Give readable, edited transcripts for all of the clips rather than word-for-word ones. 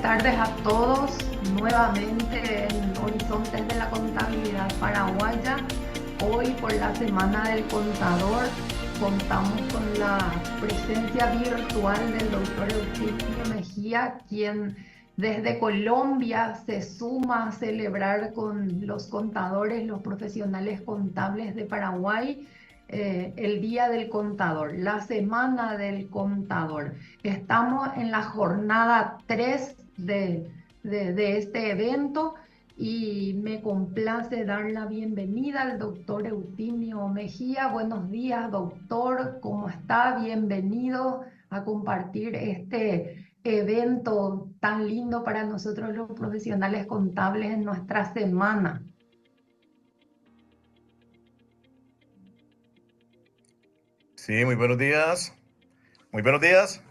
Tardes a todos, nuevamente en Horizontes de la Contabilidad Paraguaya. Hoy, por la Semana del Contador, contamos con la presencia virtual del doctor Eutimio Mejía, quien desde Colombia se suma a celebrar con los contadores, los profesionales contables de Paraguay, el Día del Contador, la Semana del Contador. Estamos en la jornada 3 de este evento y me complace dar la bienvenida al doctor Eutimio Mejía. Buenos días, doctor, ¿cómo está? Bienvenido a compartir este evento tan lindo para nosotros los profesionales contables en nuestra semana. Sí, muy buenos días. Muy buenos días.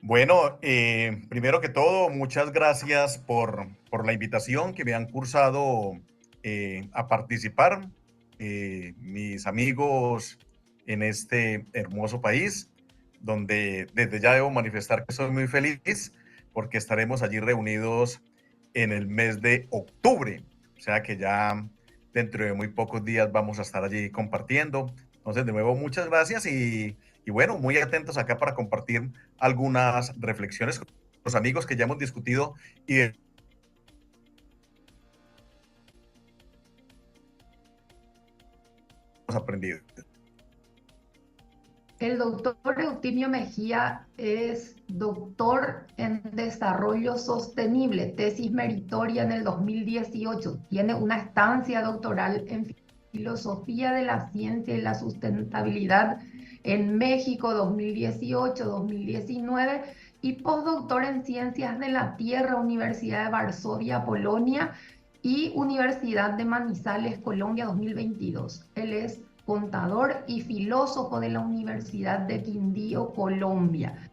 Bueno, primero que todo, muchas gracias por la invitación que me han cursado a participar, mis amigos en este hermoso país, donde desde ya debo manifestar que soy muy feliz porque estaremos allí reunidos en el mes de octubre. O sea que ya dentro de muy pocos días vamos a estar allí compartiendo. Entonces, de nuevo, muchas gracias y bueno, muy atentos acá para compartir algunas reflexiones con los amigos que ya hemos discutido y hemos aprendido. El doctor Eutimio Mejía es doctor en desarrollo sostenible, tesis meritoria en el 2018. Tiene una estancia doctoral en filosofía de la ciencia y la sustentabilidad en México 2018-2019 y postdoctor en ciencias de la tierra, Universidad de Varsovia, Polonia y Universidad de Manizales, Colombia 2022. Él es contador y filósofo de la Universidad de Quindío, Colombia.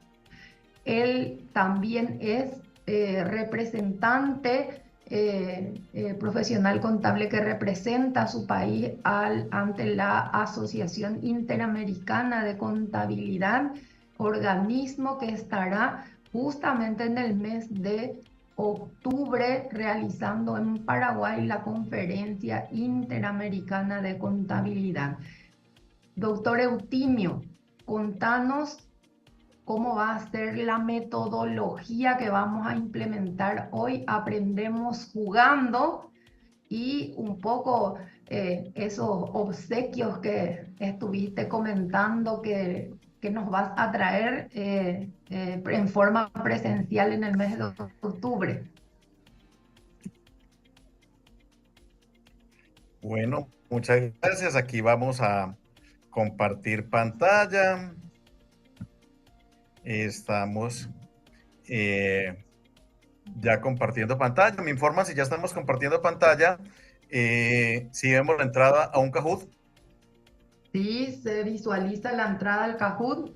Él también es representante profesional contable que representa a su país ante la Asociación Interamericana de Contabilidad, organismo que estará justamente en el mes de octubre realizando en Paraguay la Conferencia Interamericana de Contabilidad. Doctor Eutimio, contanos cómo va a ser la metodología que vamos a implementar hoy. Aprendemos jugando y un poco esos obsequios que estuviste comentando que nos vas a traer en forma presencial en el mes de octubre. Bueno, muchas gracias. Aquí vamos a compartir pantalla. Estamos eh, ya compartiendo pantalla. Me informan si ya estamos compartiendo pantalla. Si vemos la entrada a un Kahoot. Sí, se visualiza la entrada al Kahoot.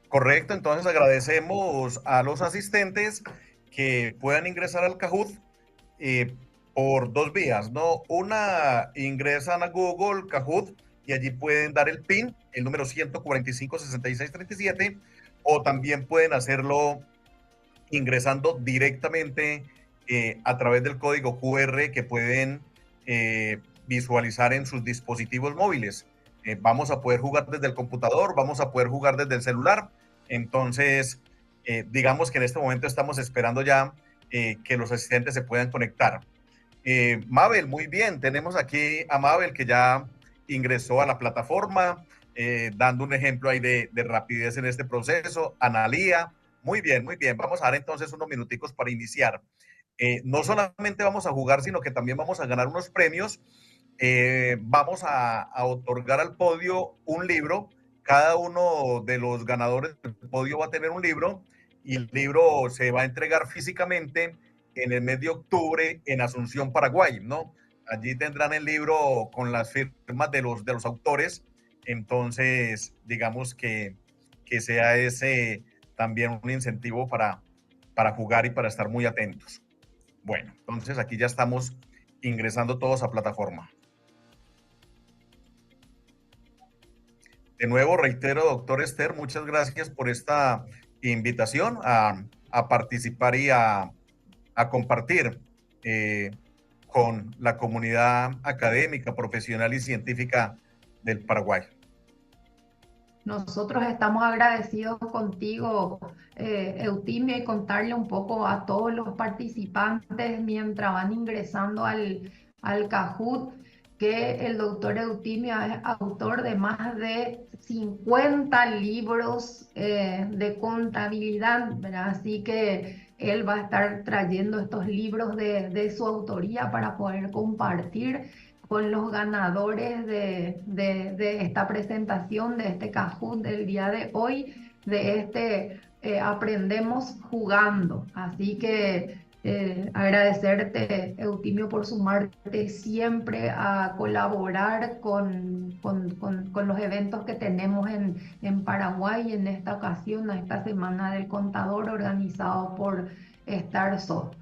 Correcto, entonces agradecemos a los asistentes que puedan ingresar al Kahoot eh, por dos vías, ¿no? Una, ingresan a Google Kahoot y allí pueden dar el PIN, el número 145-6637, o también pueden hacerlo ingresando directamente a través del código QR que pueden visualizar en sus dispositivos móviles. Vamos a poder jugar desde el computador, vamos a poder jugar desde el celular. Entonces, digamos que en este momento estamos esperando ya que los asistentes se puedan conectar. Mabel, muy bien, tenemos aquí a Mabel que ya ingresó a la plataforma, dando un ejemplo ahí de rapidez en este proceso. Analía, muy bien, muy bien. Vamos a dar entonces unos minuticos para iniciar. No solamente vamos a jugar, sino que también vamos a ganar unos premios. Vamos a otorgar al podio un libro. Cada uno de los ganadores del podio va a tener un libro y el libro se va a entregar físicamente en el mes de octubre en Asunción, Paraguay, ¿no? Allí tendrán el libro con las firmas de los autores. Entonces, digamos que sea ese también un incentivo para jugar y para estar muy atentos. Bueno, entonces aquí ya estamos ingresando todos a plataforma. De nuevo, reitero, doctor Esther, muchas gracias por esta invitación a participar y a compartir con la comunidad académica, profesional y científica del Paraguay. Nosotros estamos agradecidos contigo, Eutimio, y contarle un poco a todos los participantes mientras van ingresando al Kahoot que el doctor Eutimio es autor de más de 50 libros de contabilidad, ¿verdad? Así que él va a estar trayendo estos libros de su autoría para poder compartir con los ganadores de esta presentación, de este Kahoot del día de hoy, de este Aprendemos Jugando. Así que agradecerte, Eutimio, por sumarte siempre a colaborar con los eventos que tenemos en Paraguay, en esta ocasión, a esta Semana del Contador organizado por StarSoft.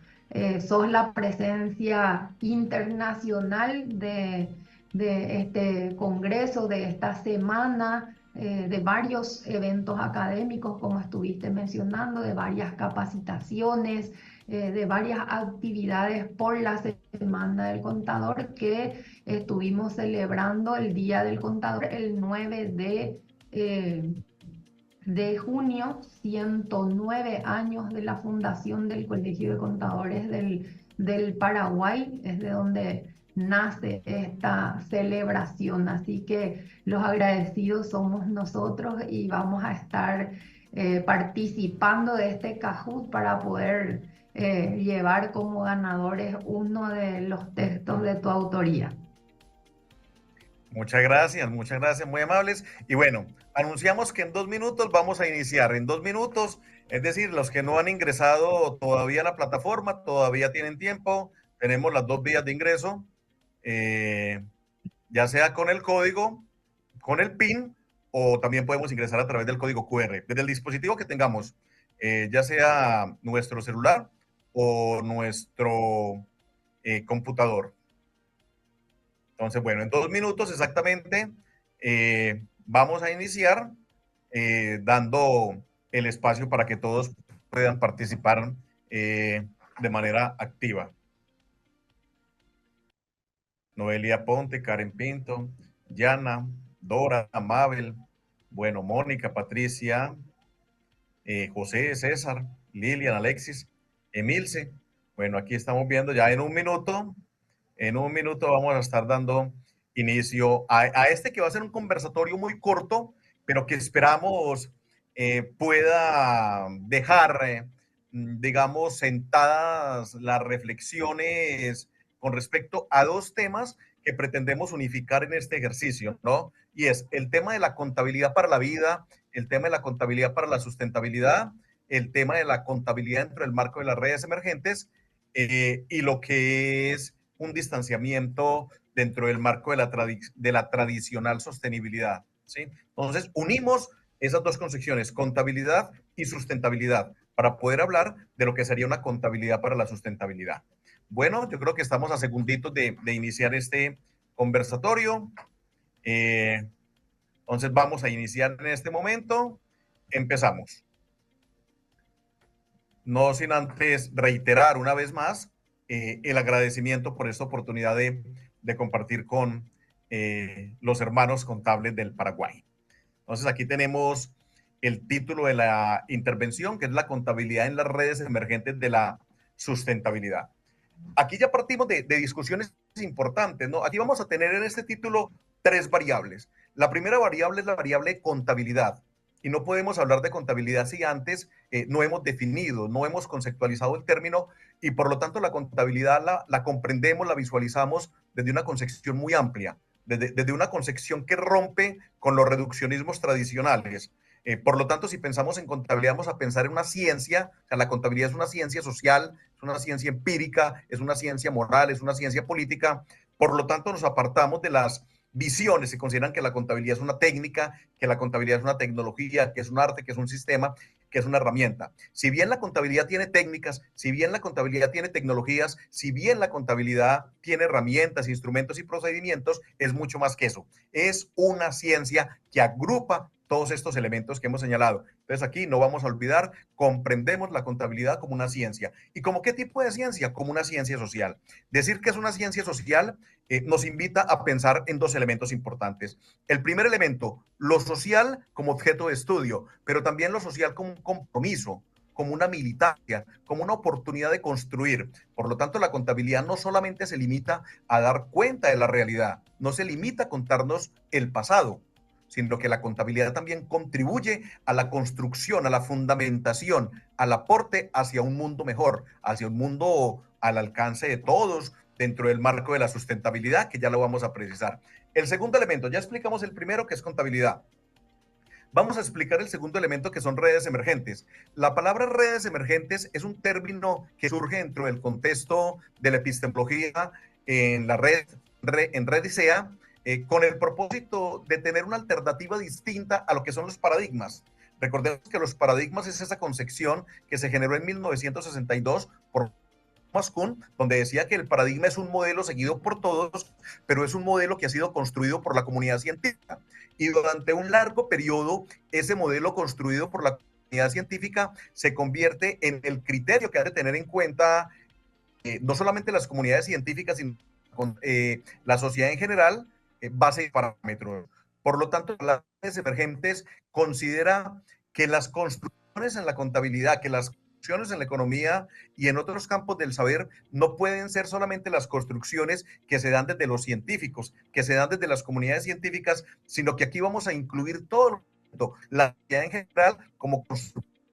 Sos la presencia internacional de este congreso, de esta semana, de varios eventos académicos, como estuviste mencionando, de varias capacitaciones, de varias actividades por la Semana del Contador que estuvimos celebrando el Día del Contador el 9 de junio, 109 años de la fundación del Colegio de Contadores del Paraguay, es de donde nace esta celebración. Así que los agradecidos somos nosotros y vamos a estar participando de este Kahoot para poder llevar como ganadores uno de los textos de tu autoría. Muchas gracias, muy amables. Y bueno, anunciamos que en 2 minutos vamos a iniciar. En 2 minutos, es decir, los que no han ingresado todavía a la plataforma, todavía tienen tiempo. Tenemos las 2 vías de ingreso, ya sea con el código, con el PIN, o también podemos ingresar a través del código QR. Desde el dispositivo que tengamos, ya sea nuestro celular o nuestro computador. Entonces, bueno, en 2 minutos exactamente vamos a iniciar dando el espacio para que todos puedan participar de manera activa. Noelia Ponte, Karen Pinto, Yana, Dora, Mabel, bueno, Mónica, Patricia, José, César, Lilian, Alexis, Emilce. Bueno, aquí estamos viendo ya en 1 minuto. En 1 minuto vamos a estar dando inicio a este que va a ser un conversatorio muy corto, pero que esperamos pueda dejar, digamos, sentadas las reflexiones con respecto a 2 temas que pretendemos unificar en este ejercicio, ¿no? Y es el tema de la contabilidad para la vida, el tema de la contabilidad para la sustentabilidad, el tema de la contabilidad dentro del marco de las redes emergentes y lo que es un distanciamiento dentro del marco de la tradicional sostenibilidad, ¿sí? Entonces, unimos esas 2 concepciones, contabilidad y sustentabilidad, para poder hablar de lo que sería una contabilidad para la sustentabilidad. Bueno, yo creo que estamos a segunditos de iniciar este conversatorio. Entonces, vamos a iniciar en este momento. Empezamos. No sin antes reiterar una vez más el agradecimiento por esta oportunidad de compartir con los hermanos contables del Paraguay. Entonces, aquí tenemos el título de la intervención, que es la contabilidad en las redes emergentes de la sustentabilidad. Aquí ya partimos de discusiones importantes, ¿no? Aquí vamos a tener en este título 3 variables. La primera variable es la variable contabilidad. Y no podemos hablar de contabilidad si antes no hemos definido, no hemos conceptualizado el término y por lo tanto la contabilidad la comprendemos, la visualizamos desde una concepción muy amplia, desde una concepción que rompe con los reduccionismos tradicionales. Por lo tanto, si pensamos en contabilidad, vamos a pensar en una ciencia, o sea, la contabilidad es una ciencia social, es una ciencia empírica, es una ciencia moral, es una ciencia política. Por lo tanto, nos apartamos de las visiones, se consideran que la contabilidad es una técnica, que la contabilidad es una tecnología, que es un arte, que es un sistema, que es una herramienta. Si bien la contabilidad tiene técnicas, si bien la contabilidad tiene tecnologías, si bien la contabilidad tiene herramientas, instrumentos y procedimientos, es mucho más que eso. Es una ciencia que agrupa todos estos elementos que hemos señalado. Entonces aquí no vamos a olvidar, comprendemos la contabilidad como una ciencia. ¿Y como qué tipo de ciencia? Como una ciencia social. Decir que es una ciencia social nos invita a pensar en dos elementos importantes. El primer elemento, lo social como objeto de estudio, pero también lo social como un compromiso, como una militancia, como una oportunidad de construir. Por lo tanto, la contabilidad no solamente se limita a dar cuenta de la realidad, no se limita a contarnos el pasado, sino que la contabilidad también contribuye a la construcción, a la fundamentación, al aporte hacia un mundo mejor, hacia un mundo al alcance de todos, dentro del marco de la sustentabilidad, que ya lo vamos a precisar. El segundo elemento, ya explicamos el primero, que es contabilidad. Vamos a explicar el segundo elemento, que son redes emergentes. La palabra redes emergentes es un término que surge dentro del contexto de la epistemología en la red, en Red ISEA, con el propósito de tener una alternativa distinta a lo que son los paradigmas. Recordemos que los paradigmas es esa concepción que se generó en 1962 por Thomas Kuhn, donde decía que el paradigma es un modelo seguido por todos, pero es un modelo que ha sido construido por la comunidad científica. Y durante un largo periodo, ese modelo construido por la comunidad científica se convierte en el criterio que ha de tener en cuenta no solamente las comunidades científicas, sino la sociedad en general, base de parámetros. Por lo tanto, las redes emergentes considera que las construcciones en la contabilidad, que las construcciones en la economía y en otros campos del saber no pueden ser solamente las construcciones que se dan desde los científicos, que se dan desde las comunidades científicas, sino que aquí vamos a incluir todo la sociedad en general como construcción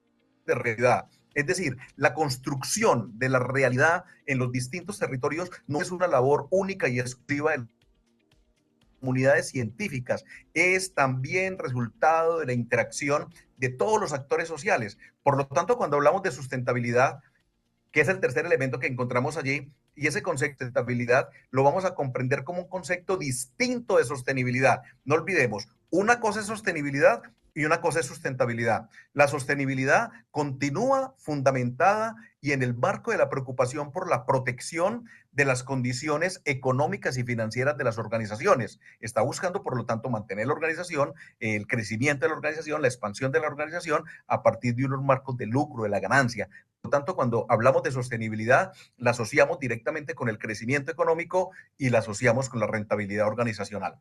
de realidad. Es decir, la construcción de la realidad en los distintos territorios no es una labor única y exclusiva de comunidades científicas, es también resultado de la interacción de todos los actores sociales. Por lo tanto, cuando hablamos de sustentabilidad, que es el tercer elemento que encontramos allí, y ese concepto de sustentabilidad lo vamos a comprender como un concepto distinto de sostenibilidad. No olvidemos, una cosa es sostenibilidad y una cosa es sustentabilidad. La sostenibilidad continúa fundamentada y en el marco de la preocupación por la protección de las condiciones económicas y financieras de las organizaciones. Está buscando, por lo tanto, mantener la organización, el crecimiento de la organización, la expansión de la organización a partir de unos marcos de lucro, de la ganancia. Por lo tanto, cuando hablamos de sostenibilidad, la asociamos directamente con el crecimiento económico y la asociamos con la rentabilidad organizacional.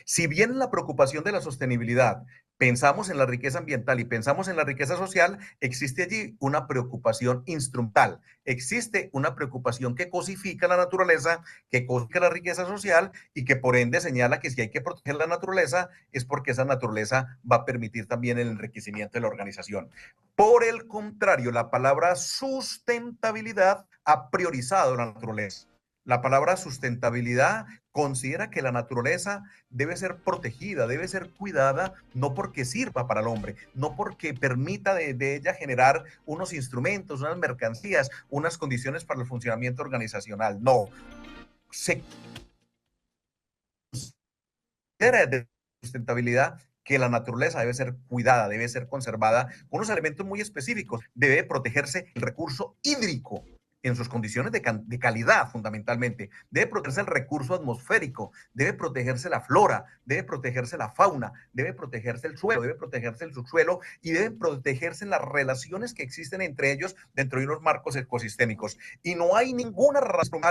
Si bien la preocupación de la sostenibilidad pensamos en la riqueza ambiental y pensamos en la riqueza social, existe allí una preocupación instrumental, existe una preocupación que cosifica la naturaleza, que cosifica la riqueza social y que por ende señala que si hay que proteger la naturaleza es porque esa naturaleza va a permitir también el enriquecimiento de la organización. Por el contrario, la palabra sustentabilidad ha priorizado la naturaleza. La palabra sustentabilidad considera que la naturaleza debe ser protegida, debe ser cuidada, no porque sirva para el hombre, no porque permita de ella generar unos instrumentos, unas mercancías, unas condiciones para el funcionamiento organizacional. No, se considera de sustentabilidad que la naturaleza debe ser cuidada, debe ser conservada con unos elementos muy específicos. Debe protegerse el recurso hídrico en sus condiciones de calidad, fundamentalmente. Debe protegerse el recurso atmosférico, debe protegerse la flora, debe protegerse la fauna, debe protegerse el suelo, debe protegerse el subsuelo y deben protegerse las relaciones que existen entre ellos dentro de unos marcos ecosistémicos. Y no hay ninguna razón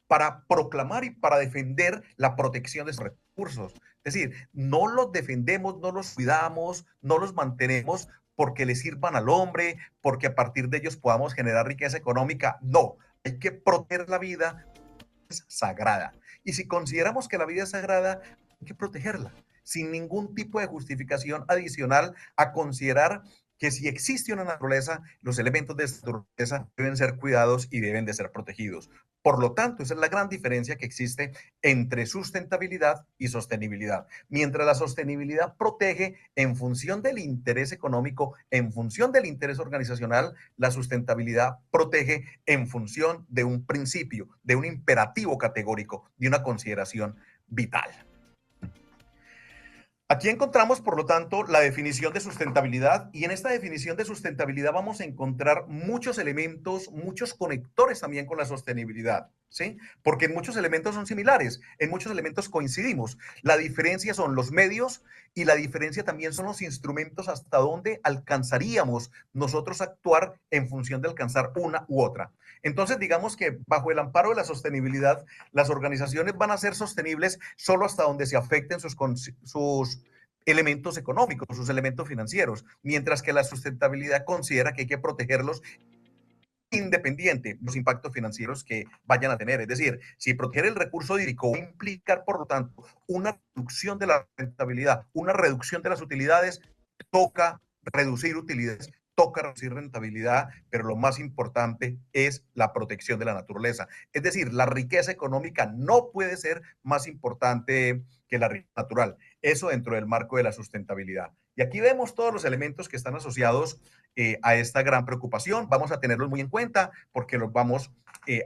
para proclamar y para defender la protección de esos recursos. Es decir, no los defendemos, no los cuidamos, no los mantenemos porque le sirvan al hombre, porque a partir de ellos podamos generar riqueza económica. No, hay que proteger la vida, es sagrada. Y si consideramos que la vida es sagrada, hay que protegerla, sin ningún tipo de justificación adicional a considerar que si existe una naturaleza, los elementos de esta naturaleza deben ser cuidados y deben de ser protegidos. Por lo tanto, esa es la gran diferencia que existe entre sustentabilidad y sostenibilidad. Mientras la sostenibilidad protege en función del interés económico, en función del interés organizacional, la sustentabilidad protege en función de un principio, de un imperativo categórico, de una consideración vital. Aquí encontramos, por lo tanto, la definición de sustentabilidad y en esta definición de sustentabilidad vamos a encontrar muchos elementos, muchos conectores también con la sostenibilidad. ¿sí? Porque en muchos elementos son similares, en muchos elementos coincidimos. La diferencia son los medios y la diferencia también son los instrumentos hasta dónde alcanzaríamos nosotros a actuar en función de alcanzar una u otra. Entonces, digamos que bajo el amparo de la sostenibilidad, las organizaciones van a ser sostenibles solo hasta donde se afecten sus elementos económicos, sus elementos financieros, mientras que la sustentabilidad considera que hay que protegerlos independiente de los impactos financieros que vayan a tener. Es decir, si proteger el recurso hídrico va a implicar, por lo tanto, una reducción de la rentabilidad, una reducción de las utilidades, toca reducir utilidades, toca reducir rentabilidad, pero lo más importante es la protección de la naturaleza. Es decir, la riqueza económica no puede ser más importante que la riqueza natural. Eso dentro del marco de la sustentabilidad. Y aquí vemos todos los elementos que están asociados a esta gran preocupación. Vamos a tenerlos muy en cuenta porque los vamos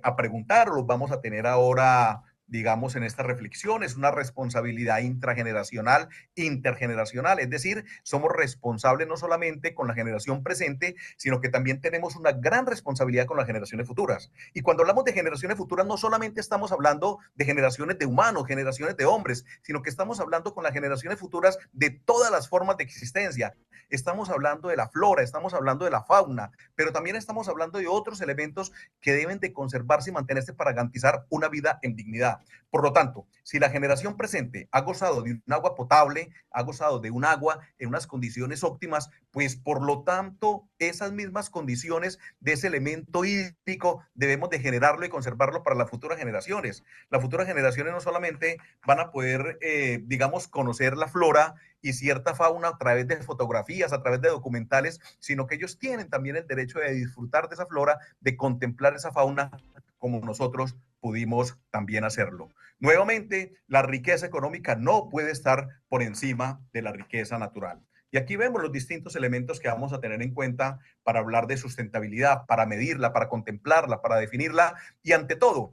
a preguntar o los vamos a tener ahora, digamos, en esta reflexión. Es una responsabilidad intrageneracional, intergeneracional, es decir, somos responsables no solamente con la generación presente, sino que también tenemos una gran responsabilidad con las generaciones futuras. Y cuando hablamos de generaciones futuras, no solamente estamos hablando de generaciones de humanos, generaciones de hombres, sino que estamos hablando con las generaciones futuras de todas las formas de existencia. Estamos hablando de la flora, estamos hablando de la fauna, pero también estamos hablando de otros elementos que deben de conservarse y mantenerse para garantizar una vida en dignidad. Por lo tanto, si la generación presente ha gozado de un agua potable, ha gozado de un agua en unas condiciones óptimas, pues por lo tanto, esas mismas condiciones de ese elemento hídrico debemos de generarlo y conservarlo para las futuras generaciones. Las futuras generaciones no solamente van a poder, digamos, conocer la flora y cierta fauna a través de fotografías, a través de documentales, sino que ellos tienen también el derecho de disfrutar de esa flora, de contemplar esa fauna como nosotros pudimos también hacerlo. Nuevamente, la riqueza económica no puede estar por encima de la riqueza natural. Y aquí vemos los distintos elementos que vamos a tener en cuenta para hablar de sustentabilidad, para medirla, para contemplarla, para definirla y ante todo,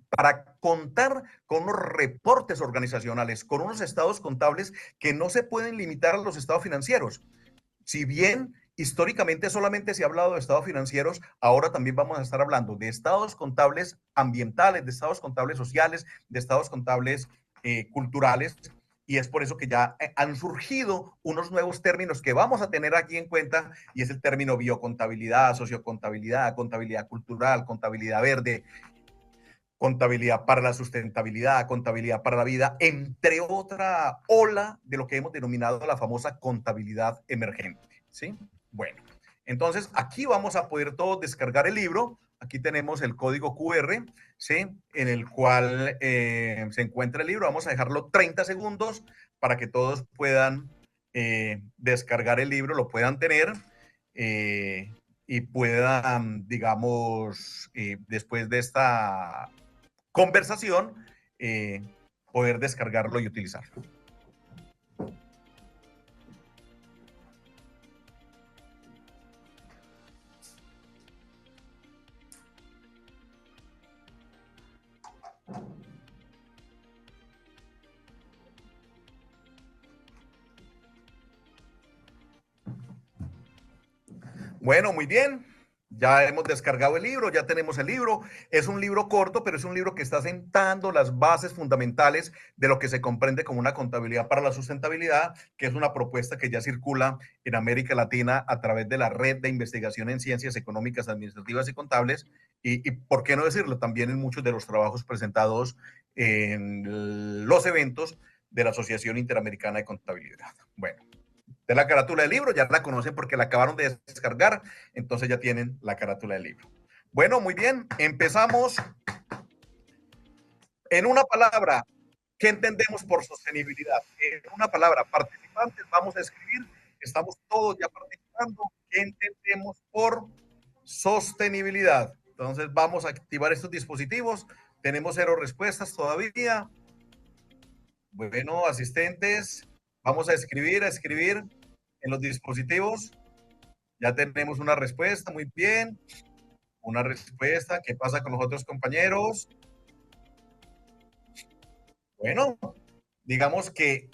para contar con unos reportes organizacionales, con unos estados contables que no se pueden limitar a los estados financieros. Si bien históricamente solamente se ha hablado de estados financieros, ahora también vamos a estar hablando de estados contables ambientales, de estados contables sociales, de estados contables culturales. Y es por eso que ya han surgido unos nuevos términos que vamos a tener aquí en cuenta, y es el término biocontabilidad, sociocontabilidad, contabilidad cultural, contabilidad verde, contabilidad para la sustentabilidad, contabilidad para la vida, entre otra ola de lo que hemos denominado la famosa contabilidad emergente, ¿sí? Bueno, entonces aquí vamos a poder todos descargar el libro. Aquí tenemos el código QR, ¿sí? En el cual se encuentra el libro. Vamos a dejarlo 30 segundos para que todos puedan descargar el libro, lo puedan tener y puedan, digamos, después de esta conversación, poder descargarlo y utilizarlo. Bueno, muy bien. Ya hemos descargado el libro, ya tenemos el libro. Es un libro corto, pero es un libro que está sentando las bases fundamentales de lo que se comprende como una contabilidad para la sustentabilidad, que es una propuesta que ya circula en América Latina a través de la Red de Investigación en Ciencias Económicas, Administrativas y Contables, y por qué no decirlo, también en muchos de los trabajos presentados en los eventos de la Asociación Interamericana de Contabilidad. Bueno. De la carátula del libro, ya la conocen porque la acabaron de descargar, entonces ya tienen la carátula del libro. Bueno, muy bien, empezamos. En una palabra, ¿qué entendemos por sostenibilidad? En una palabra, participantes, vamos a escribir, estamos todos ya participando, ¿qué entendemos por sostenibilidad? Entonces vamos a activar estos dispositivos, tenemos 0 respuestas todavía. Bueno, asistentes, vamos a escribir en los dispositivos. Ya tenemos una respuesta, muy bien. Una respuesta. ¿Qué pasa con los otros compañeros? Bueno, digamos que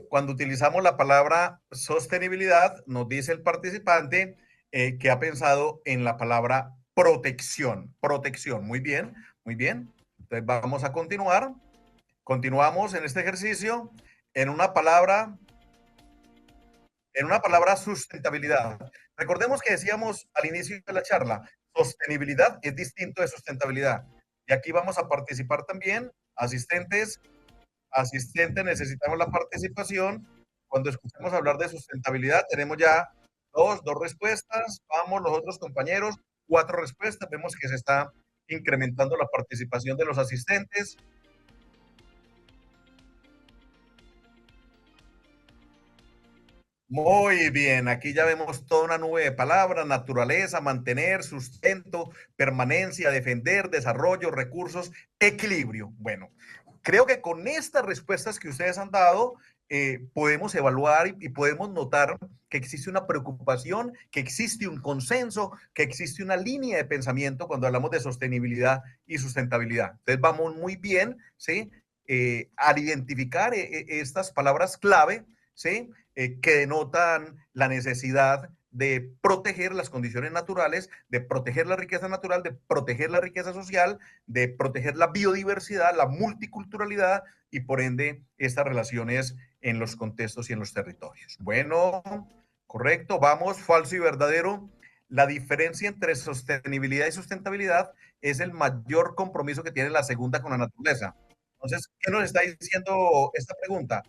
cuando utilizamos la palabra sostenibilidad, nos dice el participante que ha pensado en la palabra protección. Protección, muy bien. Muy bien. Entonces vamos a continuar. Continuamos en este ejercicio en una palabra, sustentabilidad. Recordemos que decíamos al inicio de la charla, sostenibilidad es distinto de sustentabilidad. Y aquí vamos a participar también, asistentes. Asistentes, necesitamos la participación. Cuando escuchamos hablar de sustentabilidad, tenemos ya dos respuestas. Vamos, los otros compañeros, 4 respuestas. Vemos que se está incrementando la participación de los asistentes. Muy bien, aquí ya vemos toda una nube de palabras: naturaleza, mantener, sustento, permanencia, defender, desarrollo, recursos, equilibrio. Bueno, creo que con estas respuestas que ustedes han dado, podemos evaluar y podemos notar que existe una preocupación, que existe un consenso, que existe una línea de pensamiento cuando hablamos de sostenibilidad y sustentabilidad. Entonces vamos muy bien, ¿sí? Al identificar estas palabras clave, ¿sí? Que denotan la necesidad de proteger las condiciones naturales, de proteger la riqueza natural, de proteger la riqueza social, de proteger la biodiversidad, la multiculturalidad y por ende estas relaciones en los contextos y en los territorios. Bueno, correcto, vamos, falso y verdadero. La diferencia entre sostenibilidad y sustentabilidad es el mayor compromiso que tiene la segunda con la naturaleza. Entonces, ¿qué nos está diciendo esta pregunta?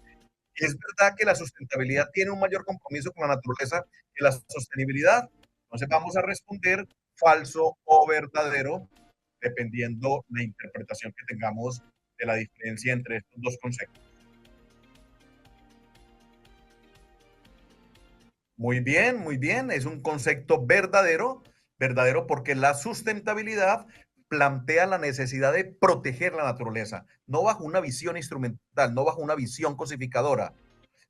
¿Es verdad que la sustentabilidad tiene un mayor compromiso con la naturaleza que la sostenibilidad? Entonces vamos a responder falso o verdadero, dependiendo la interpretación que tengamos de la diferencia entre estos dos conceptos. Muy bien, es un concepto verdadero, verdadero porque la sustentabilidad plantea la necesidad de proteger la naturaleza, no bajo una visión instrumental, no bajo una visión cosificadora,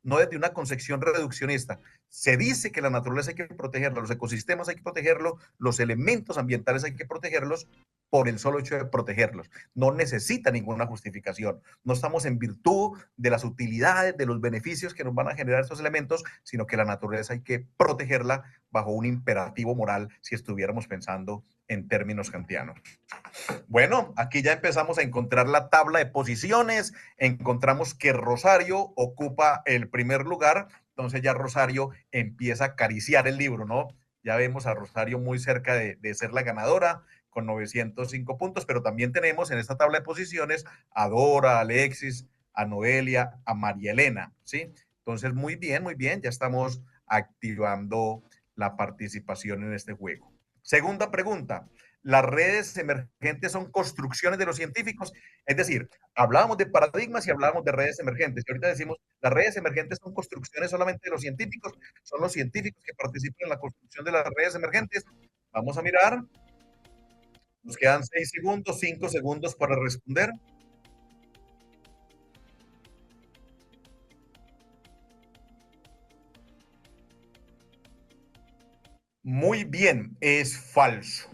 no desde una concepción reduccionista. Se dice que la naturaleza hay que protegerla, los ecosistemas hay que protegerlos, los elementos ambientales hay que protegerlos por el solo hecho de protegerlos. No necesita ninguna justificación. No estamos en virtud de las utilidades, de los beneficios que nos van a generar estos elementos, sino que la naturaleza hay que protegerla bajo un imperativo moral si estuviéramos pensando en términos kantianos. Bueno, aquí ya empezamos a encontrar la tabla de posiciones, encontramos que Rosario ocupa el primer lugar, entonces ya Rosario empieza a acariciar el libro, ¿no? Ya vemos a Rosario muy cerca de ser la ganadora con 905 puntos, pero también tenemos en esta tabla de posiciones a Dora, a Alexis, a Noelia, a María Elena, ¿sí? Entonces, muy bien, ya estamos activando la participación en este juego. Segunda pregunta: las redes emergentes son construcciones de los científicos. Es decir, hablábamos de paradigmas y hablábamos de redes emergentes. Y ahorita decimos, las redes emergentes son construcciones solamente de los científicos, son los científicos que participan en la construcción de las redes emergentes. Vamos a mirar, nos quedan 6 segundos, 5 segundos para responder. Muy bien, es falso.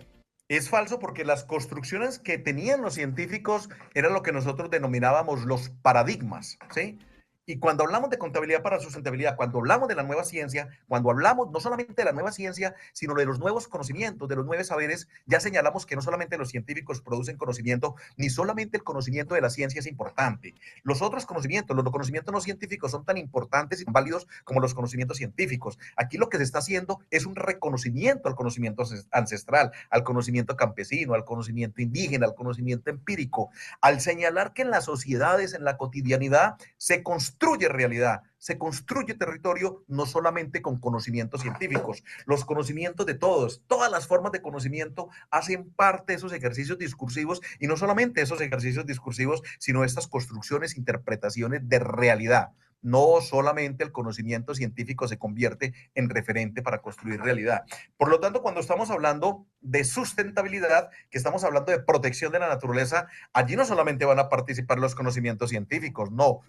Es falso porque las construcciones que tenían los científicos eran lo que nosotros denominábamos los paradigmas, ¿sí? Y cuando hablamos de contabilidad para sustentabilidad, cuando hablamos de la nueva ciencia, cuando hablamos no solamente de la nueva ciencia, sino de los nuevos conocimientos, de los nuevos saberes, ya señalamos que no solamente los científicos producen conocimiento, ni solamente el conocimiento de la ciencia es importante. Los otros conocimientos, los conocimientos no científicos son tan importantes y válidos como los conocimientos científicos. Aquí lo que se está haciendo es un reconocimiento al conocimiento ancestral, al conocimiento campesino, al conocimiento indígena, al conocimiento empírico, al señalar que en las sociedades, en la cotidianidad, se construye realidad, se construye territorio no solamente con conocimientos científicos, los conocimientos de todos, todas las formas de conocimiento hacen parte de esos ejercicios discursivos y no solamente esos ejercicios discursivos, sino estas construcciones, interpretaciones de realidad. No solamente el conocimiento científico se convierte en referente para construir realidad. Por lo tanto, cuando estamos hablando de sustentabilidad, que estamos hablando de protección de la naturaleza, allí no solamente van a participar los conocimientos científicos, no,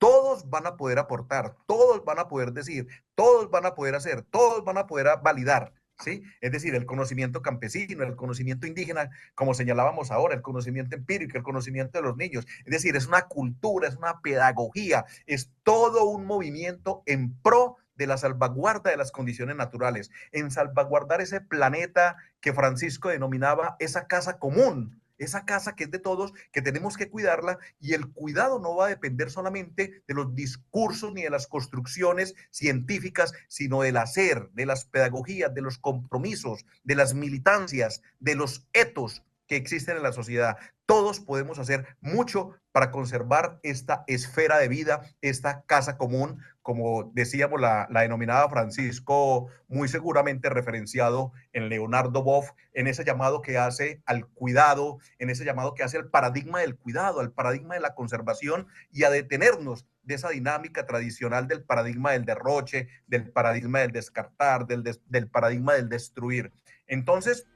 todos van a poder aportar, todos van a poder decir, todos van a poder hacer, todos van a poder validar, ¿sí? Es decir, el conocimiento campesino, el conocimiento indígena, como señalábamos ahora, el conocimiento empírico, el conocimiento de los niños. Es decir, es una cultura, es una pedagogía, es todo un movimiento en pro de la salvaguarda de las condiciones naturales, en salvaguardar ese planeta que Francisco denominaba esa casa común, esa casa que es de todos, que tenemos que cuidarla, y el cuidado no va a depender solamente de los discursos ni de las construcciones científicas, sino del hacer, de las pedagogías, de los compromisos, de las militancias, de los etos que existen en la sociedad. Todos podemos hacer mucho para conservar esta esfera de vida, esta casa común, como decíamos, la denominada Francisco, muy seguramente referenciado en Leonardo Boff, en ese llamado que hace al cuidado, en ese llamado que hace al paradigma del cuidado, al paradigma de la conservación, y a detenernos de esa dinámica tradicional del paradigma del derroche, del paradigma del descartar, del paradigma del destruir. Entonces,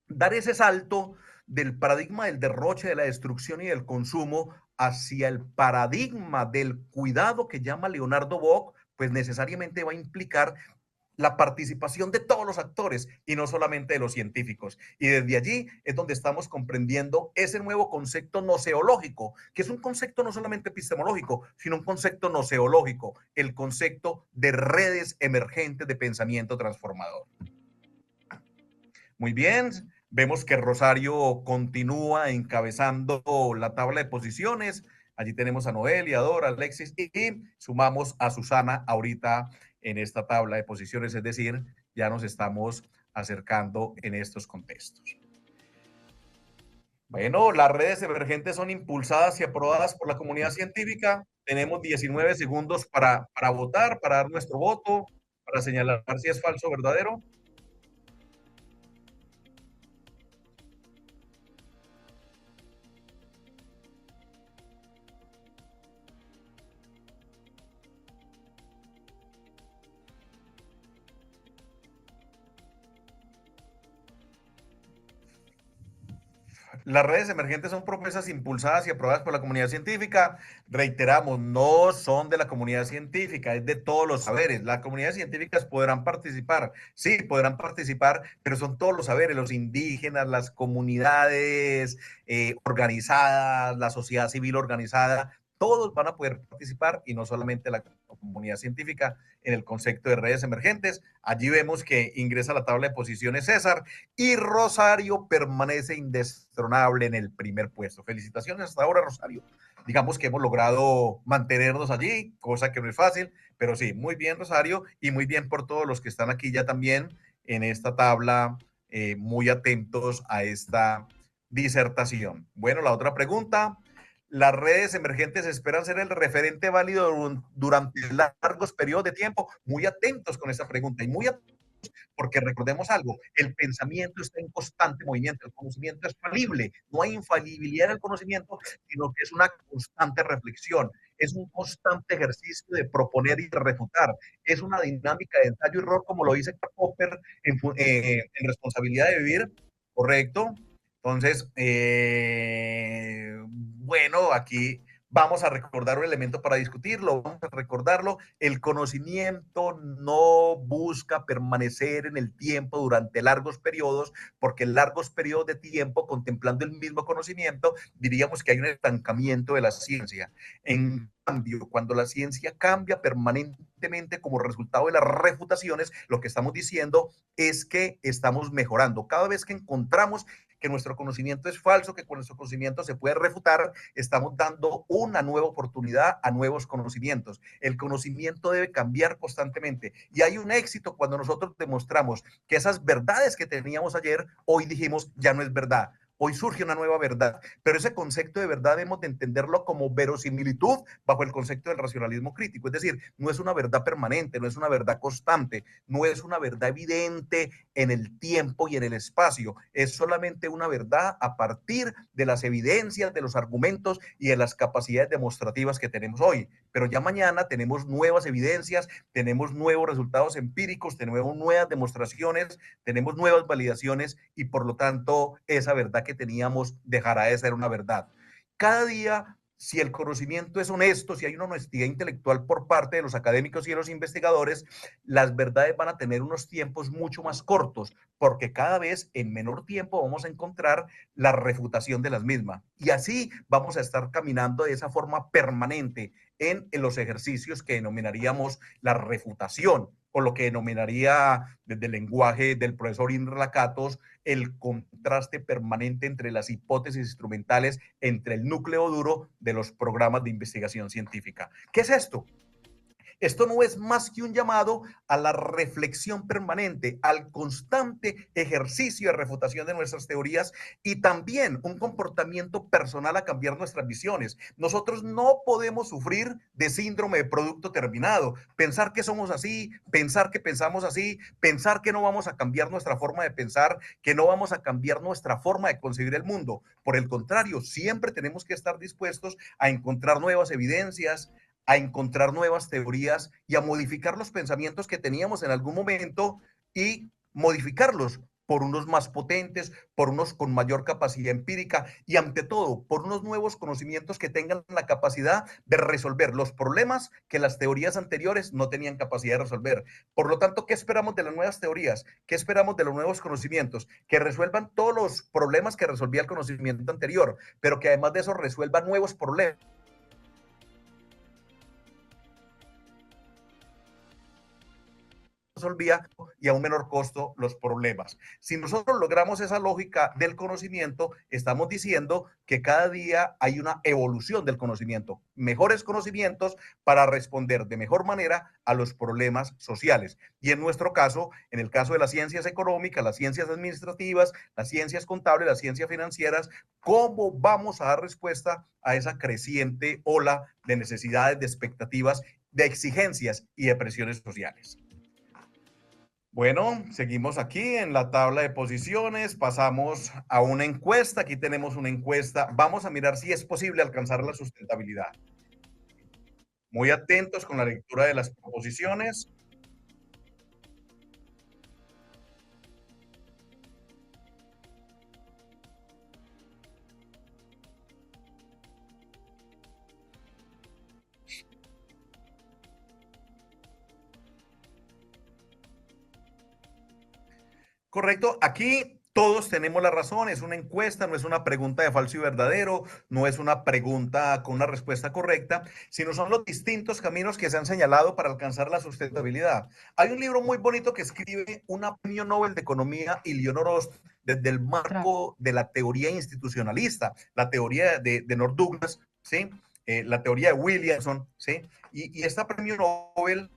dar ese salto del paradigma del derroche, de la destrucción y del consumo hacia el paradigma del cuidado que llama Leonardo Bock, pues necesariamente va a implicar la participación de todos los actores y no solamente de los científicos. Y desde allí es donde estamos comprendiendo ese nuevo concepto noceológico, que es un concepto no solamente epistemológico, sino un concepto noceológico, el concepto de redes emergentes de pensamiento transformador. Muy bien, vemos que Rosario continúa encabezando la tabla de posiciones. Allí tenemos a Noelia, a Dora, a Alexis y sumamos a Susana ahorita en esta tabla de posiciones, es decir, ya nos estamos acercando en estos contextos. Bueno, las redes emergentes son impulsadas y aprobadas por la comunidad científica. Tenemos 19 segundos para votar, para dar nuestro voto, para señalar si es falso o verdadero. Las redes emergentes son propuestas impulsadas y aprobadas por la comunidad científica. Reiteramos, no son de la comunidad científica, es de todos los saberes. Las comunidades científicas podrán participar, sí, podrán participar, pero son todos los saberes, los indígenas, las comunidades organizadas, la sociedad civil organizada, todos van a poder participar y no solamente la comunidad científica en el concepto de redes emergentes. Allí vemos que ingresa a la tabla de posiciones César y Rosario permanece indestronable en el primer puesto. Felicitaciones hasta ahora, Rosario. Digamos que hemos logrado mantenernos allí, cosa que no es fácil, pero sí, muy bien, Rosario, y muy bien por todos los que están aquí ya también en esta tabla, muy atentos a esta disertación. Bueno, la otra pregunta. Las redes emergentes esperan ser el referente válido durante largos periodos de tiempo. Muy atentos con esta pregunta y muy atentos porque recordemos algo, el pensamiento está en constante movimiento, el conocimiento es falible, no hay infalibilidad en el conocimiento, sino que es una constante reflexión, es un constante ejercicio de proponer y de refutar, es una dinámica de ensayo-error, como lo dice Popper en Responsabilidad de Vivir, ¿correcto? Entonces, bueno, aquí vamos a recordar un elemento para discutirlo, vamos a recordarlo, el conocimiento no busca permanecer en el tiempo durante largos periodos, porque en largos periodos de tiempo, contemplando el mismo conocimiento, diríamos que hay un estancamiento de la ciencia. En cambio, cuando la ciencia cambia permanentemente como resultado de las refutaciones, lo que estamos diciendo es que estamos mejorando. Cada vez que encontramos que nuestro conocimiento es falso, que con nuestro conocimiento se puede refutar, estamos dando una nueva oportunidad a nuevos conocimientos. El conocimiento debe cambiar constantemente y hay un éxito cuando nosotros demostramos que esas verdades que teníamos ayer, hoy dijimos ya no es verdad. Hoy surge una nueva verdad, pero ese concepto de verdad debemos de entenderlo como verosimilitud bajo el concepto del racionalismo crítico. Es decir, no es una verdad permanente, no es una verdad constante, no es una verdad evidente en el tiempo y en el espacio. Es solamente una verdad a partir de las evidencias, de los argumentos y de las capacidades demostrativas que tenemos hoy. Pero ya mañana tenemos nuevas evidencias, tenemos nuevos resultados empíricos, tenemos nuevas demostraciones, tenemos nuevas validaciones y por lo tanto esa verdad que teníamos dejará de ser una verdad. Cada día, si el conocimiento es honesto, si hay una honestidad intelectual por parte de los académicos y de los investigadores, las verdades van a tener unos tiempos mucho más cortos, porque cada vez en menor tiempo vamos a encontrar la refutación de las mismas. Y así vamos a estar caminando de esa forma permanente en los ejercicios que denominaríamos la refutación, o lo que denominaría desde el lenguaje del profesor Indra Lakatos el contraste permanente entre las hipótesis instrumentales, entre el núcleo duro de los programas de investigación científica. ¿Qué es esto? Esto no es más que un llamado a la reflexión permanente, al constante ejercicio de refutación de nuestras teorías y también un comportamiento personal a cambiar nuestras visiones. Nosotros no podemos sufrir de síndrome de producto terminado, pensar que somos así, pensar que pensamos así, pensar que no vamos a cambiar nuestra forma de pensar, que no vamos a cambiar nuestra forma de concebir el mundo. Por el contrario, siempre tenemos que estar dispuestos a encontrar nuevas evidencias, a encontrar nuevas teorías y a modificar los pensamientos que teníamos en algún momento y modificarlos por unos más potentes, por unos con mayor capacidad empírica y ante todo por unos nuevos conocimientos que tengan la capacidad de resolver los problemas que las teorías anteriores no tenían capacidad de resolver. Por lo tanto, ¿qué esperamos de las nuevas teorías? ¿Qué esperamos de los nuevos conocimientos? Que resuelvan todos los problemas que resolvía el conocimiento anterior, pero que además de eso resuelvan nuevos problemas resolvía y a un menor costo los problemas. Si nosotros logramos esa lógica del conocimiento, estamos diciendo que cada día hay una evolución del conocimiento, mejores conocimientos para responder de mejor manera a los problemas sociales. Y en nuestro caso, en el caso de las ciencias económicas, las ciencias administrativas, las ciencias contables, las ciencias financieras, ¿cómo vamos a dar respuesta a esa creciente ola de necesidades, de expectativas, de exigencias y de presiones sociales? Bueno, seguimos aquí en la tabla de posiciones, pasamos a una encuesta, aquí tenemos una encuesta, vamos a mirar si es posible alcanzar la sustentabilidad. Muy atentos con la lectura de las proposiciones. Correcto, aquí todos tenemos la razón, es una encuesta, no es una pregunta de falso y verdadero, no es una pregunta con una respuesta correcta, sino son los distintos caminos que se han señalado para alcanzar la sustentabilidad. Hay un libro muy bonito que escribe una premio Nobel de Economía, Eleonora Rost, desde el marco de la teoría institucionalista, la teoría de North Douglas, ¿sí? La teoría de Williamson, ¿sí? Y esta premio Nobel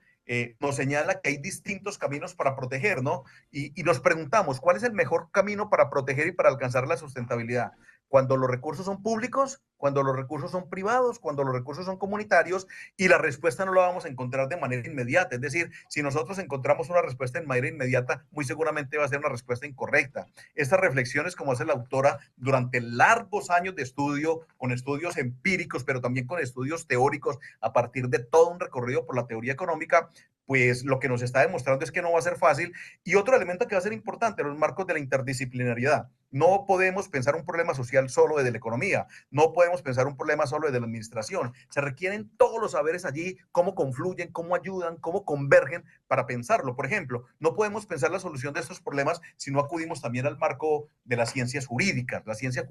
nos señala que hay distintos caminos para proteger, ¿no? Y nos preguntamos, ¿cuál es el mejor camino para proteger y para alcanzar la sustentabilidad? Cuando los recursos son públicos, cuando los recursos son privados, cuando los recursos son comunitarios, y la respuesta no la vamos a encontrar de manera inmediata. Es decir, si nosotros encontramos una respuesta de manera inmediata, muy seguramente va a ser una respuesta incorrecta. Estas reflexiones, como hace la autora, durante largos años de estudio, con estudios empíricos, pero también con estudios teóricos, a partir de todo un recorrido por la teoría económica, pues lo que nos está demostrando es que no va a ser fácil. Y otro elemento que va a ser importante, los marcos de la interdisciplinariedad. No podemos pensar un problema social solo desde la economía, no podemos pensar un problema solo desde la administración. Se requieren todos los saberes allí, cómo confluyen, cómo ayudan, cómo convergen para pensarlo. Por ejemplo, no podemos pensar la solución de estos problemas si no acudimos también al marco de las ciencias jurídicas, las ciencias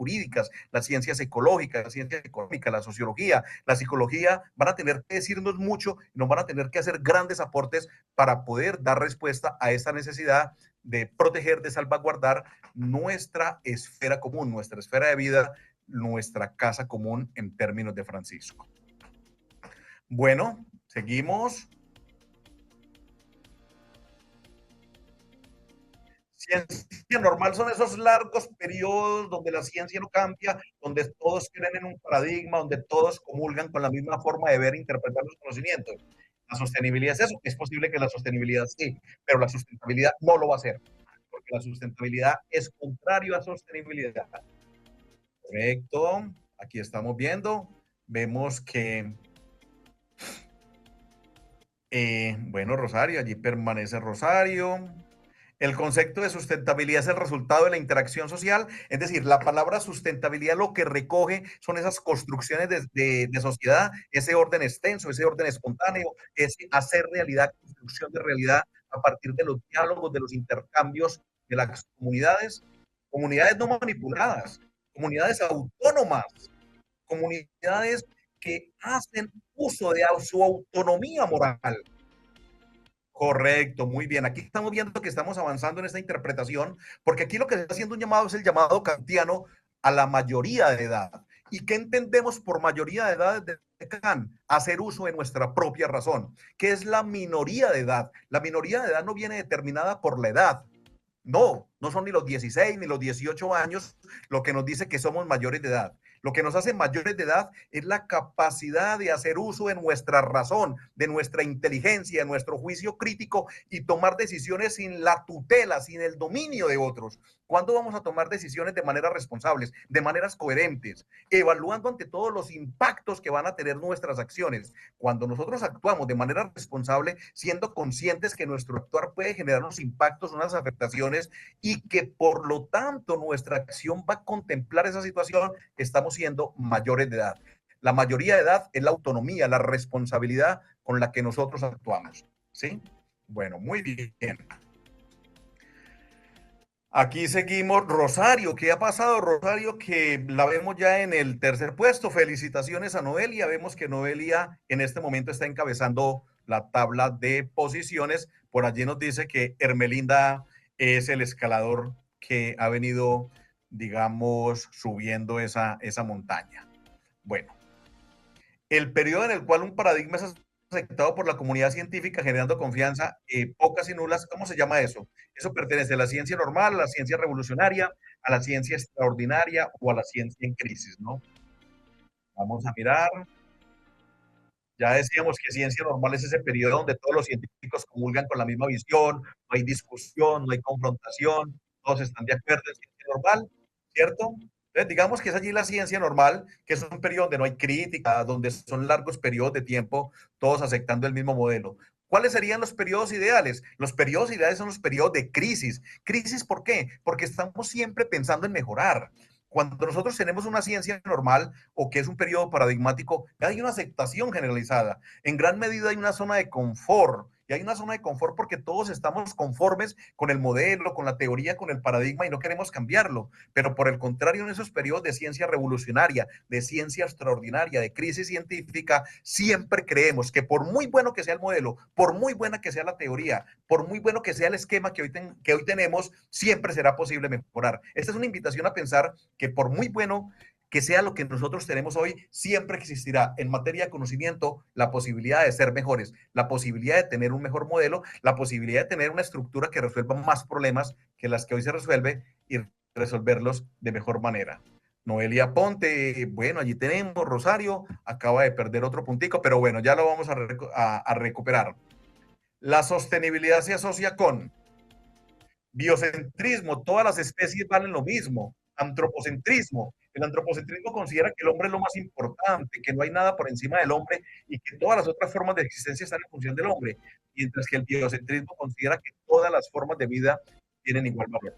ecológicas, las ciencias económicas, la sociología, la psicología, van a tener que decirnos mucho y nos van a tener que hacer grandes aportes para poder dar respuesta a esta necesidad de proteger, de salvaguardar nuestra esfera común, nuestra esfera de vida, nuestra casa común en términos de Francisco. Bueno, seguimos. Ciencia normal son esos largos periodos donde la ciencia no cambia, donde todos creen en un paradigma, donde todos comulgan con la misma forma de ver e interpretar los conocimientos. La sostenibilidad es eso. Es posible que la sostenibilidad sí, pero la sustentabilidad no lo va a hacer, porque la sustentabilidad es contrario a sostenibilidad. Correcto. Aquí estamos viendo. Vemos que, bueno, Rosario, allí permanece Rosario. El concepto de sustentabilidad es el resultado de la interacción social, es decir, la palabra sustentabilidad lo que recoge son esas construcciones de sociedad, ese orden extenso, ese orden espontáneo, ese hacer realidad, construcción de realidad a partir de los diálogos, de los intercambios de las comunidades, comunidades no manipuladas, comunidades autónomas, comunidades que hacen uso de su autonomía moral. Correcto, muy bien. Aquí estamos viendo que estamos avanzando en esta interpretación, porque aquí lo que se está haciendo un llamado es el llamado kantiano a la mayoría de edad. ¿Y qué entendemos por mayoría de edad de Kant? Hacer uso de nuestra propia razón. ¿Qué es la minoría de edad? La minoría de edad no viene determinada por la edad. No, no son ni los 16 ni los 18 años lo que nos dice que somos mayores de edad. Lo que nos hace mayores de edad es la capacidad de hacer uso de nuestra razón, de nuestra inteligencia, de nuestro juicio crítico y tomar decisiones sin la tutela, sin el dominio de otros. ¿Cuándo vamos a tomar decisiones de maneras responsables, de maneras coherentes, evaluando ante todos los impactos que van a tener nuestras acciones? Cuando nosotros actuamos de manera responsable, siendo conscientes que nuestro actuar puede generar unos impactos, unas afectaciones y que por lo tanto nuestra acción va a contemplar esa situación, estamos siendo mayores de edad. La mayoría de edad es la autonomía, la responsabilidad con la que nosotros actuamos. ¿Sí? Bueno, muy bien. Aquí seguimos. Rosario, ¿qué ha pasado, Rosario? Que la vemos ya en el tercer puesto. Felicitaciones a Noelia. Vemos que Noelia en este momento está encabezando la tabla de posiciones. Por allí nos dice que Hermelinda es el escalador que ha venido, digamos, subiendo esa montaña. Bueno, el periodo en el cual un paradigma es aceptado por la comunidad científica generando confianza, pocas y nulas, ¿cómo se llama eso? Eso pertenece a la ciencia normal, a la ciencia revolucionaria, a la ciencia extraordinaria o a la ciencia en crisis, ¿no? Vamos a mirar. Ya decíamos que ciencia normal es ese periodo donde todos los científicos comulgan con la misma visión, no hay discusión, no hay confrontación, todos están de acuerdo en ciencia normal, ¿cierto? Entonces, digamos que es allí la ciencia normal, que es un periodo donde no hay crítica, donde son largos periodos de tiempo, todos aceptando el mismo modelo. ¿Cuáles serían los periodos ideales? Los periodos ideales son los periodos de crisis. ¿Crisis por qué? Porque estamos siempre pensando en mejorar. Cuando nosotros tenemos una ciencia normal o que es un periodo paradigmático, hay una aceptación generalizada. En gran medida hay una zona de confort. Y hay una zona de confort porque todos estamos conformes con el modelo, con la teoría, con el paradigma y no queremos cambiarlo. Pero por el contrario, en esos periodos de ciencia revolucionaria, de ciencia extraordinaria, de crisis científica, siempre creemos que por muy bueno que sea el modelo, por muy buena que sea la teoría, por muy bueno que sea el esquema que hoy tenemos, siempre será posible mejorar. Esta es una invitación a pensar que por muy bueno que sea lo que nosotros tenemos hoy, siempre existirá en materia de conocimiento la posibilidad de ser mejores, la posibilidad de tener un mejor modelo, la posibilidad de tener una estructura que resuelva más problemas que las que hoy se resuelve y resolverlos de mejor manera. Noelia Ponte, bueno, allí tenemos Rosario, acaba de perder otro puntico, pero bueno, ya lo vamos a recuperar. La sostenibilidad se asocia con biocentrismo, todas las especies valen lo mismo. Antropocentrismo, el antropocentrismo considera que el hombre es lo más importante, que no hay nada por encima del hombre y que todas las otras formas de existencia están en función del hombre, mientras que el biocentrismo considera que todas las formas de vida tienen igual valor.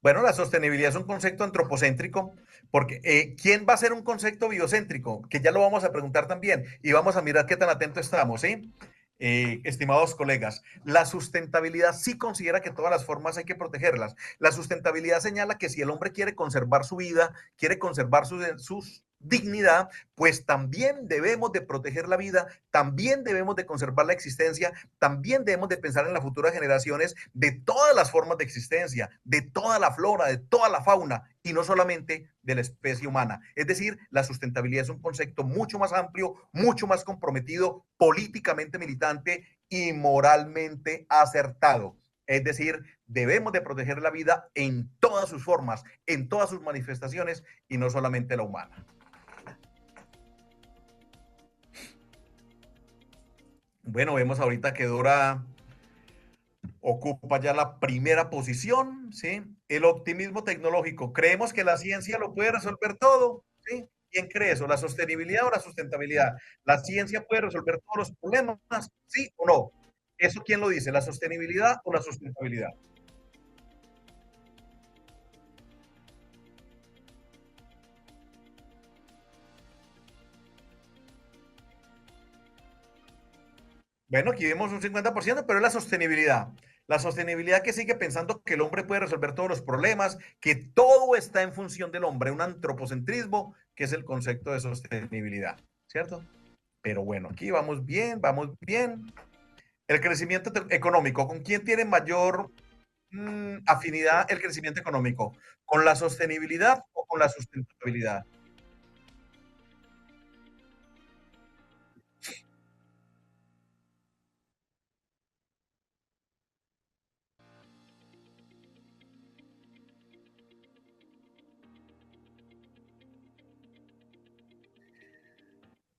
Bueno, la sostenibilidad es un concepto antropocéntrico, porque ¿quién va a ser un concepto biocéntrico? Que ya lo vamos a preguntar también y vamos a mirar qué tan atentos estamos, ¿sí? Estimados colegas, la sustentabilidad sí considera que todas las formas hay que protegerlas. La sustentabilidad señala que si el hombre quiere conservar su vida, quiere conservar su dignidad, pues también debemos de proteger la vida, también debemos de conservar la existencia, también debemos de pensar en las futuras generaciones de todas las formas de existencia, de toda la flora, de toda la fauna y no solamente de la especie humana. Es decir, la sustentabilidad es un concepto mucho más amplio, mucho más comprometido, políticamente militante y moralmente acertado. Es decir, debemos de proteger la vida en todas sus formas, en todas sus manifestaciones y no solamente la humana. Bueno, vemos ahorita que Dora ocupa ya la primera posición, ¿sí? El optimismo tecnológico. Creemos que la ciencia lo puede resolver todo, ¿sí? ¿Quién cree eso? ¿La sostenibilidad o la sustentabilidad? ¿La ciencia puede resolver todos los problemas? ¿Sí o no? ¿Eso quién lo dice? ¿La sostenibilidad o la sustentabilidad? Bueno, aquí vemos un 50%, pero es la sostenibilidad. La sostenibilidad que sigue pensando que el hombre puede resolver todos los problemas, que todo está en función del hombre, un antropocentrismo, que es el concepto de sostenibilidad, ¿cierto? Pero bueno, aquí vamos bien, vamos bien. El crecimiento económico, ¿con quién tiene mayor afinidad el crecimiento económico? ¿Con la sostenibilidad o con la sustentabilidad?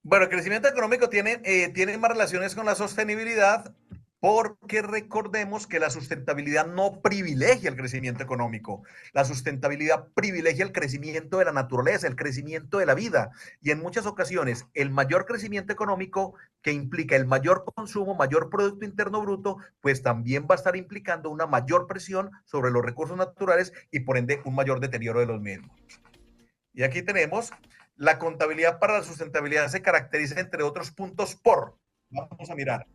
Bueno, el crecimiento económico tiene más relaciones con la sostenibilidad porque recordemos que la sustentabilidad no privilegia el crecimiento económico. La sustentabilidad privilegia el crecimiento de la naturaleza, el crecimiento de la vida. Y en muchas ocasiones, el mayor crecimiento económico que implica el mayor consumo, mayor Producto Interno Bruto, pues también va a estar implicando una mayor presión sobre los recursos naturales y por ende un mayor deterioro de los mismos. Y aquí tenemos la contabilidad para la sustentabilidad se caracteriza entre otros puntos por, vamos a mirar,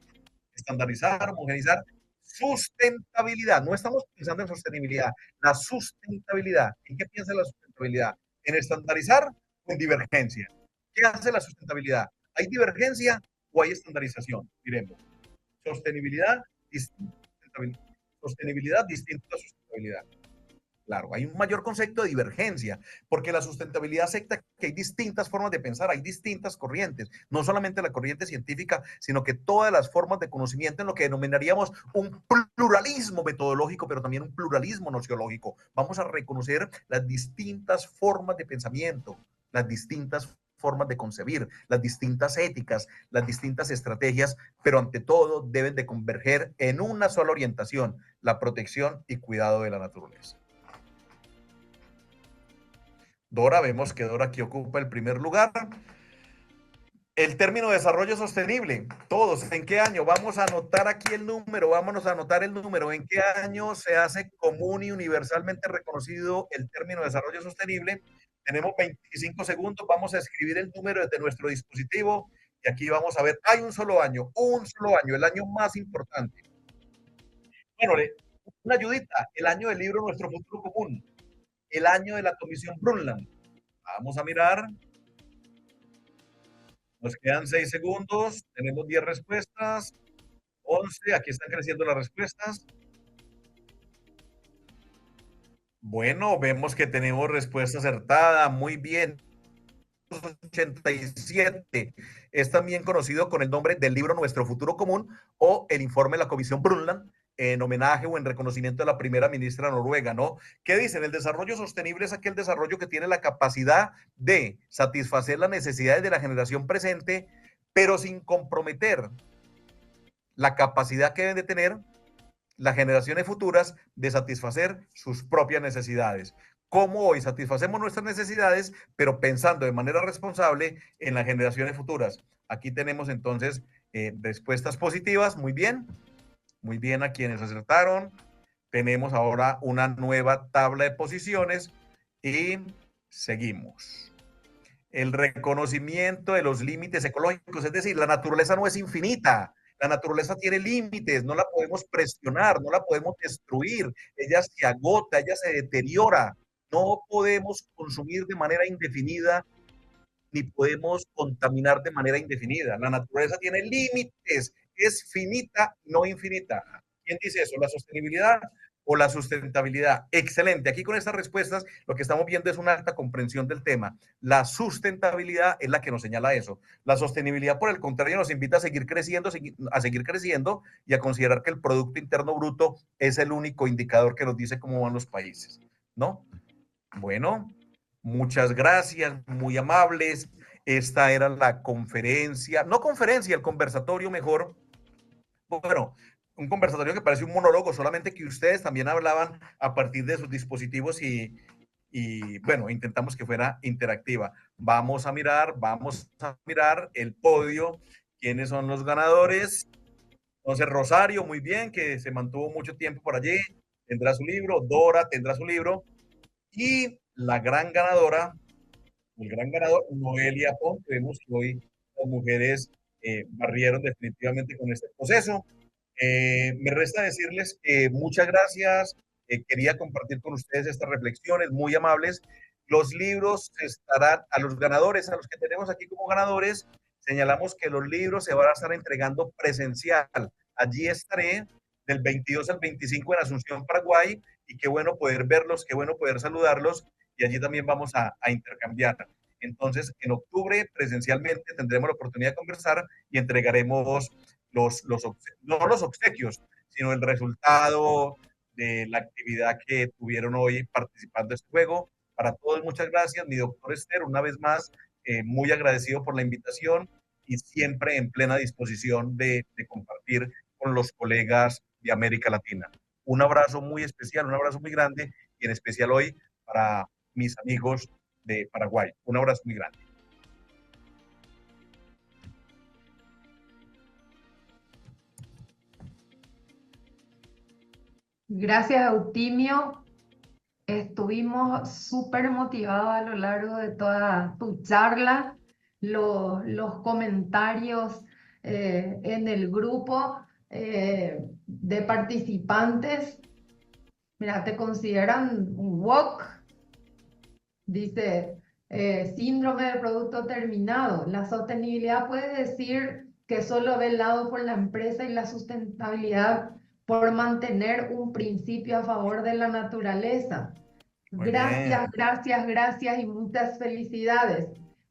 estandarizar, homogeneizar, sustentabilidad. No estamos pensando en sostenibilidad, la sustentabilidad. ¿En qué piensa la sustentabilidad? ¿En estandarizar o en divergencia? ¿Qué hace la sustentabilidad? ¿Hay divergencia o hay estandarización? Miremos. Sostenibilidad, distinta sustentabilidad. Sostenibilidad distinta a sustentabilidad. Claro, hay un mayor concepto de divergencia, porque la sustentabilidad acepta que hay distintas formas de pensar, hay distintas corrientes, no solamente la corriente científica, sino que todas las formas de conocimiento en lo que denominaríamos un pluralismo metodológico, pero también un pluralismo nociológico. Vamos a reconocer las distintas formas de pensamiento, las distintas formas de concebir, las distintas éticas, las distintas estrategias, pero ante todo deben de converger en una sola orientación, la protección y cuidado de la naturaleza. Dora, vemos que Dora aquí ocupa el primer lugar. El término desarrollo sostenible, todos, ¿en qué año? Vamos a anotar aquí el número, vámonos a anotar el número. ¿En qué año se hace común y universalmente reconocido el término desarrollo sostenible? Tenemos 25 segundos, vamos a escribir el número desde nuestro dispositivo y aquí vamos a ver, hay un solo año, el año más importante. Bueno, una ayudita, el año del libro Nuestro Futuro Común, el año de la Comisión Brundtland. Vamos a mirar. Nos quedan 6 segundos, tenemos 10 respuestas, 11, aquí están creciendo las respuestas. Bueno, vemos que tenemos respuesta acertada, muy bien. 87 es también conocido con el nombre del libro Nuestro Futuro Común o el informe de la Comisión Brundtland en homenaje o en reconocimiento de la primera ministra noruega, ¿no? ¿Qué dicen? El desarrollo sostenible es aquel desarrollo que tiene la capacidad de satisfacer las necesidades de la generación presente, pero sin comprometer la capacidad que deben de tener las generaciones futuras de satisfacer sus propias necesidades. Como hoy satisfacemos nuestras necesidades, pero pensando de manera responsable en las generaciones futuras. Aquí tenemos entonces respuestas positivas, muy bien a quienes acertaron. Tenemos ahora una nueva tabla de posiciones y seguimos. El reconocimiento de los límites ecológicos, es decir, la naturaleza no es infinita, la naturaleza tiene límites, no la podemos presionar, no la podemos destruir, ella se agota, ella se deteriora, no podemos consumir de manera indefinida ni podemos contaminar de manera indefinida. La naturaleza tiene límites, es finita, no infinita. ¿Quién dice eso? ¿La sostenibilidad o la sustentabilidad? Excelente. Aquí con estas respuestas lo que estamos viendo es una alta comprensión del tema. La sustentabilidad es la que nos señala eso. La sostenibilidad, por el contrario, nos invita a seguir creciendo y a considerar que el Producto Interno Bruto es el único indicador que nos dice cómo van los países, ¿no? Bueno, muchas gracias, muy amables. Esta era la conferencia, no conferencia, el conversatorio mejor. Bueno, un conversatorio que parece un monólogo, solamente que ustedes también hablaban a partir de sus dispositivos y bueno, intentamos que fuera interactiva. Vamos a mirar el podio, quiénes son los ganadores. Entonces, Rosario, muy bien, que se mantuvo mucho tiempo por allí, tendrá su libro, Dora tendrá su libro, y la gran ganadora, el gran ganador, Noelia Pont. Vemos que hoy las mujeres barrieron definitivamente con este proceso. Me resta decirles que muchas gracias. Quería compartir con ustedes estas reflexiones muy amables. Los libros estarán a los ganadores, a los que tenemos aquí como ganadores. Señalamos que los libros se van a estar entregando presencial. Allí estaré del 22 al 25 en Asunción, Paraguay. Y qué bueno poder verlos, qué bueno poder saludarlos. Y allí también vamos a intercambiar. Entonces, en octubre, presencialmente, tendremos la oportunidad de conversar y entregaremos no los obsequios, sino el resultado de la actividad que tuvieron hoy participando en este juego. Para todos, muchas gracias. Mi doctor Esther, una vez más, muy agradecido por la invitación y siempre en plena disposición de compartir con los colegas de América Latina. Un abrazo muy especial, un abrazo muy grande y en especial hoy para mis amigos de Paraguay. Un abrazo muy grande. Gracias, Eutimio. Estuvimos súper motivados a lo largo de toda tu charla, los comentarios en el grupo de participantes. Mira, te consideran un WOC, dice síndrome del producto terminado. La sostenibilidad puede decir que solo ve el lado por la empresa y la sustentabilidad por mantener un principio a favor de la naturaleza. Muy Gracias, bien. gracias, gracias y muchas felicidades.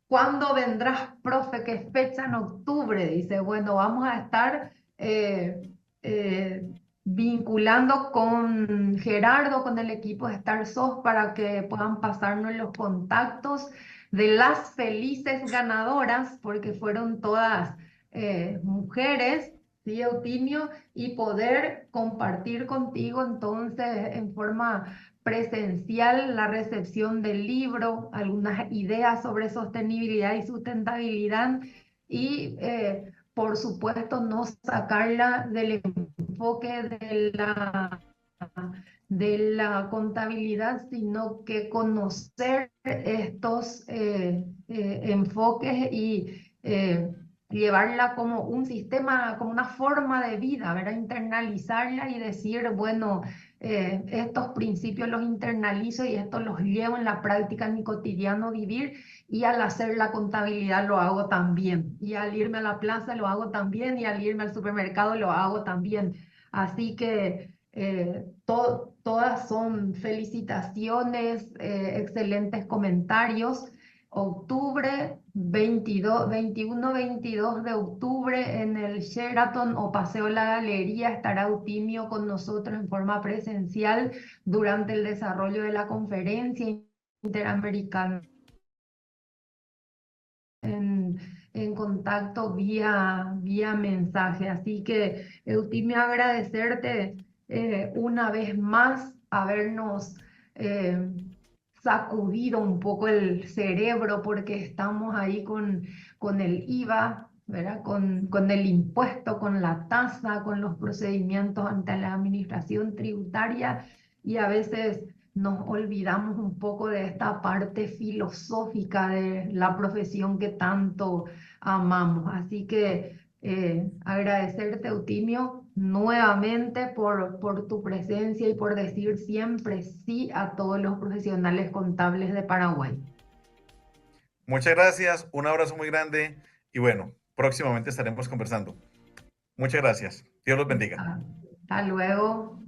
¿Cuándo vendrás, profe? ¿Qué fecha? En octubre. Dice, bueno, vamos a estar eh, vinculando con Gerardo, con el equipo de StarSoft, para que puedan pasarnos los contactos de las felices ganadoras, porque fueron todas mujeres, ¿sí, Eutimio? Y poder compartir contigo entonces en forma presencial la recepción del libro, algunas ideas sobre sostenibilidad y sustentabilidad y por supuesto no sacarla del enfoque de la contabilidad, sino que conocer estos enfoques y llevarla como un sistema, como una forma de vida, ¿verdad? Internalizarla y decir, bueno, estos principios los internalizo y estos los llevo en la práctica en mi cotidiano vivir y al hacer la contabilidad lo hago también. Y al irme a la plaza lo hago también y al irme al supermercado lo hago también. Así que todas son felicitaciones, excelentes comentarios. Octubre 22, 21-22 de octubre en el Sheraton o Paseo La Galería estará Eutimio con nosotros en forma presencial durante el desarrollo de la conferencia interamericana en, en contacto vía mensaje. Así que, Eutimio, agradecerte una vez más habernos sacudido un poco el cerebro porque estamos ahí con el IVA, ¿verdad? Con el impuesto, con la tasa, con los procedimientos ante la administración tributaria y a veces nos olvidamos un poco de esta parte filosófica de la profesión que tanto amamos. Así que agradecerte, Eutimio, nuevamente por tu presencia y por decir siempre sí a todos los profesionales contables de Paraguay. Muchas gracias, un abrazo muy grande y bueno, próximamente estaremos conversando. Muchas gracias. Dios los bendiga. Hasta luego.